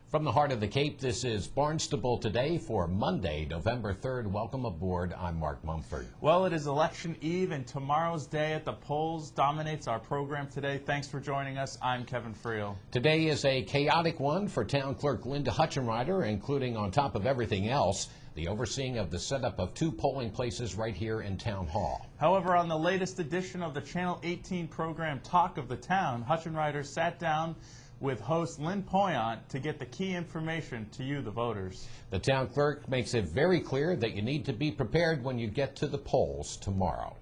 From the heart of the Cape, this is Barnstable Today for Monday, November 3rd. Welcome aboard. I'm Mark Mumford. Well, it is election eve, and tomorrow's day at the polls dominates our program today. Thanks for joining us. I'm Kevin Friel. Today is a chaotic one for Town Clerk Linda Hutchenrider, including, on top of everything else, the overseeing of the setup of 2 polling places right here in Town Hall. However, on the latest edition of the Channel 18 program Talk of the Town, Hutchenrider sat down with host Lynn Poyant to get the key information to you, the voters. The town clerk makes it very clear that you need to be prepared when you get to the polls tomorrow.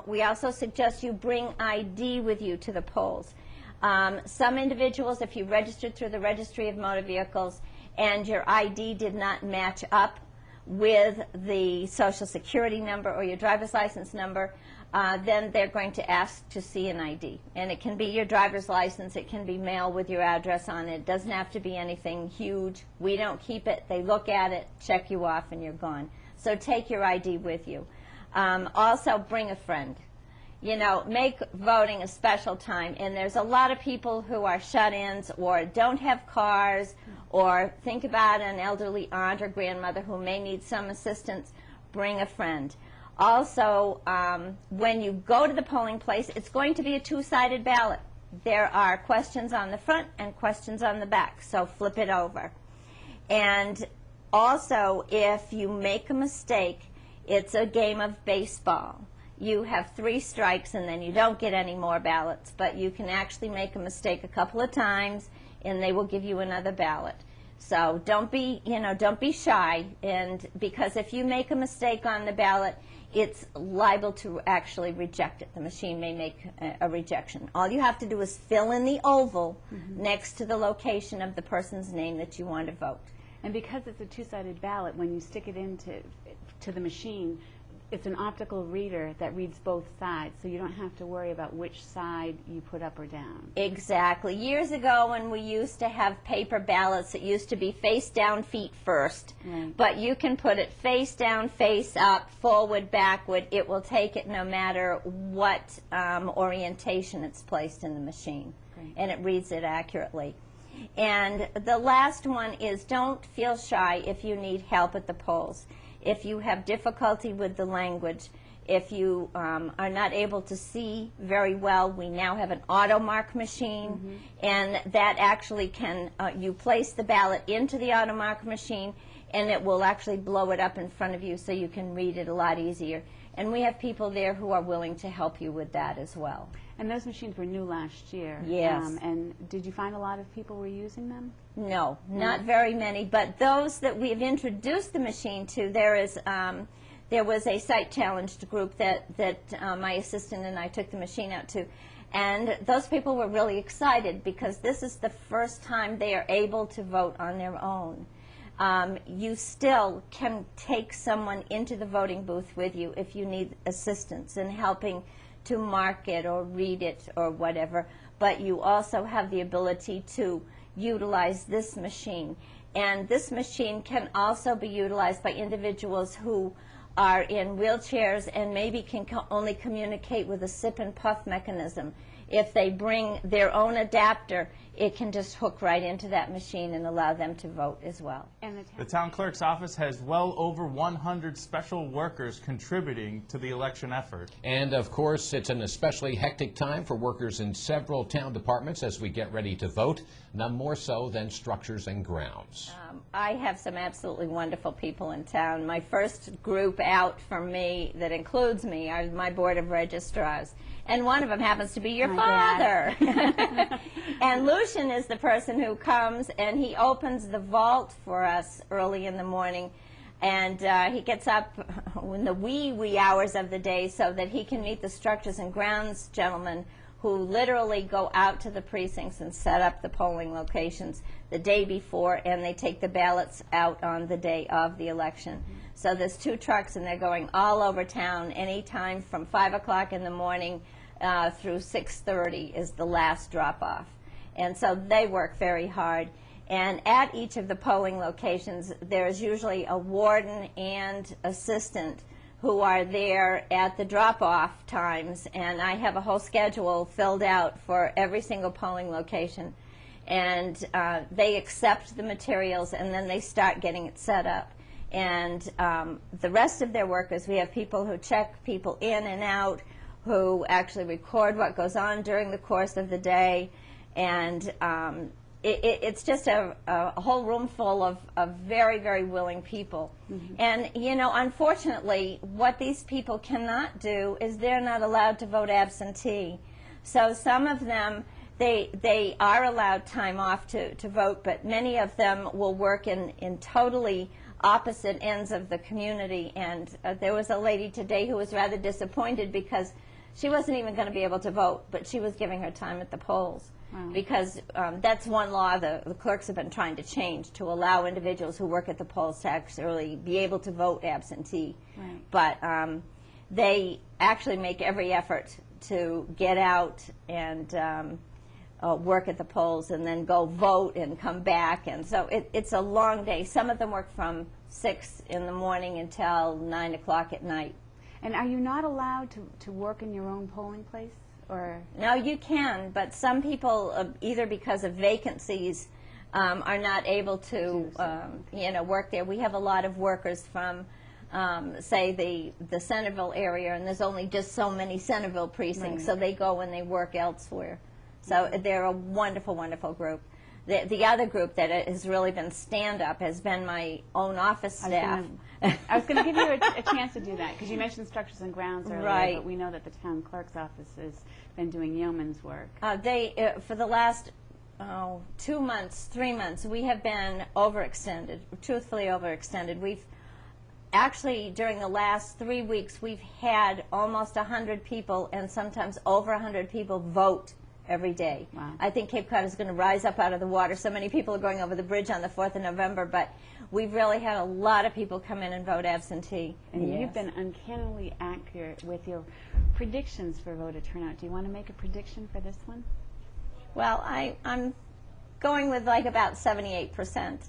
We also suggest you bring ID with you to the polls. Some individuals, if you registered through the Registry of Motor Vehicles and your ID did not match up with the Social Security number or your driver's license number, then they're going to ask to see an ID. And it can be your driver's license, it can be mail with your address on it. It doesn't have to be anything huge. We don't keep it. They look at it, check you off, and you're gone. So take your ID with you. Also, bring a friend. You know, make voting a special time. And there's a lot of people who are shut-ins or don't have cars or think about an elderly aunt or grandmother who may need some assistance. Bring a friend. Also, when you go to the polling place, it's going to be a 2-sided ballot. There are questions on the front and questions on the back, so flip it over. And also, if you make a mistake, it's a game of baseball. You have 3 strikes and then you don't get any more ballots, but you can actually make a mistake a couple of times and they will give you another ballot. So don't be shy, and because if you make a mistake on the ballot, it's liable to actually reject it. The machine may make a rejection. All you have to do is fill in the oval next to the location of the person's name that you want to vote. And because it's a 2-sided ballot, when you stick it into the machine, it's an optical reader that reads both sides, so you don't have to worry about which side you put up or down. Exactly. Years ago when we used to have paper ballots, it used to be face down, feet first. Right. But you can put it face down, face up, forward, backward. It will take it no matter what orientation it's placed in the machine. Great. And it reads it accurately. And the last one is don't feel shy if you need help at the polls. If you have difficulty with the language, if you are not able to see very well, we now have an auto mark machine, and that actually can, you place the ballot into the auto mark machine, and it will actually blow it up in front of you so you can read it a lot easier. And we have people there who are willing to help you with that as well. And those machines were new last year. Yes. And did you find a lot of people were using them? No, not very many, but those that we've introduced the machine to, there was a sight-challenged group that my assistant and I took the machine out to, and those people were really excited because this is the first time they are able to vote on their own. You still can take someone into the voting booth with you if you need assistance in helping to mark it or read it or whatever, but you also have the ability to utilize this machine. And this machine can also be utilized by individuals who are in wheelchairs and maybe can only communicate with a sip and puff mechanism. If they bring their own adapter, it can just hook right into that machine and allow them to vote as well. And the town clerk's office has well over 100 special workers contributing to the election effort. And of course, it's an especially hectic time for workers in several town departments as we get ready to vote, none more so than structures and grounds. I have some absolutely wonderful people in town. My first group out from me that includes me are my board of registrars. And one of them happens to be your father. And Lucian is the person who comes and he opens the vault for us early in the morning. And he gets up in the wee hours of the day so that he can meet the structures and grounds gentlemen who literally go out to the precincts and set up the polling locations the day before, and they take the ballots out on the day of the election. So there's 2 trucks and they're going all over town anytime from 5 o'clock in the morning through 6:30 is the last drop-off. And so they work very hard. And at each of the polling locations, there's usually a warden and assistant who are there at the drop-off times. And I have a whole schedule filled out for every single polling location. and they accept the materials, and then they start getting it set up. And the rest of their workers, we have people who check people in and out, who actually record what goes on during the course of the day, and it's just a whole room full of very, very willing people. And, you know, unfortunately, what these people cannot do is they're not allowed to vote absentee. So some of them, they are allowed time off to vote, but many of them will work in totally opposite ends of the community. And there was a lady today who was rather disappointed because she wasn't even going to be able to vote, but she was giving her time at the polls. Wow. Because that's one law the clerks have been trying to change, to allow individuals who work at the polls to actually be able to vote absentee. Right. But they actually make every effort to get out and work at the polls and then go vote and come back. And so it's a long day. Some of them work from 6 in the morning until 9 o'clock at night. And are you not allowed to work in your own polling place? Or? No, you can, but some people, either because of vacancies, are not able to, you know, work there. We have a lot of workers from, say, the Centerville area, and there's only just so many Centerville precincts, so they go and they work elsewhere. So they're a wonderful, wonderful group. The other group that has really been stand-up has been my own office staff. I was going to give you a chance to do that, because you mentioned structures and grounds earlier, right. But we know that the town clerk's office has been doing yeoman's work. For the last 2 months, 3 months, we have been overextended, truthfully overextended. We've actually, during the last 3 weeks, we've had almost 100 people and sometimes over 100 people vote every day. Wow. I think Cape Cod is going to rise up out of the water. So many people are going over the bridge on the 4th of November, but we've really had a lot of people come in and vote absentee. And you've been uncannily accurate with your predictions for voter turnout. Do you want to make a prediction for this one? Well, I'm going with like about 78%.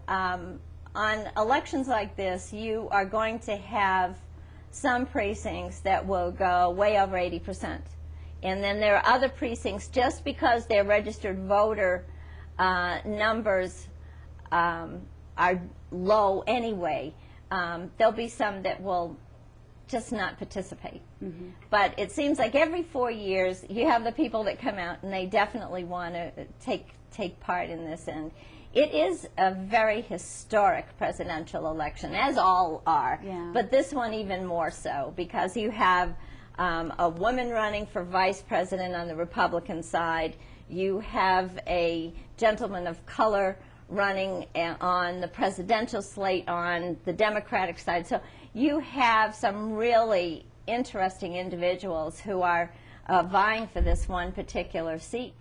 On elections like this, you are going to have some precincts that will go way over 80%. And then there are other precincts, just because their registered voter numbers are low anyway, there'll be some that will just not participate. Mm-hmm. But it seems like every 4 years you have the people that come out and they definitely want to take part in this. And it is a very historic presidential election, as all are, but this one even more so, because you have a woman running for vice president on the Republican side. You have a gentleman of color running on the presidential slate on the Democratic side. So you have some really interesting individuals who are vying for this one particular seat.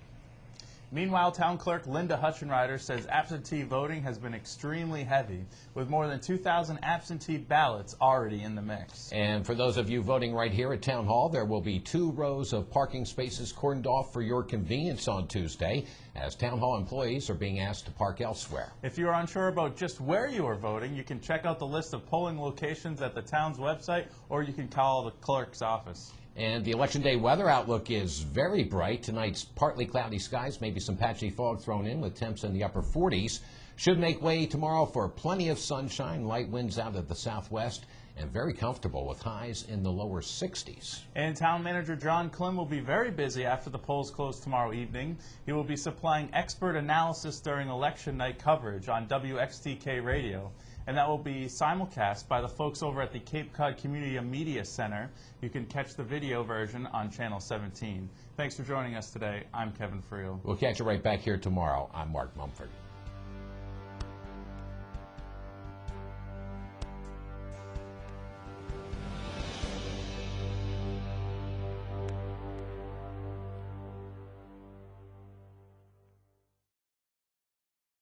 Meanwhile, Town Clerk Linda Hutchenrider says absentee voting has been extremely heavy, with more than 2,000 absentee ballots already in the mix. And for those of you voting right here at Town Hall, there will be 2 rows of parking spaces cordoned off for your convenience on Tuesday, as Town Hall employees are being asked to park elsewhere. If you are unsure about just where you are voting, you can check out the list of polling locations at the town's website, or you can call the clerk's office. And the Election Day weather outlook is very bright. Tonight's partly cloudy skies, maybe some patchy fog thrown in with temps in the upper 40s. Should make way tomorrow for plenty of sunshine, light winds out of the southwest, and very comfortable with highs in the lower 60s. And Town Manager John Klim will be very busy after the polls close tomorrow evening. He will be supplying expert analysis during election night coverage on WXTK Radio. And that will be simulcast by the folks over at the Cape Cod Community Media Center. You can catch the video version on Channel 17. Thanks for joining us today. I'm Kevin Friel. We'll catch you right back here tomorrow. I'm Mark Mumford.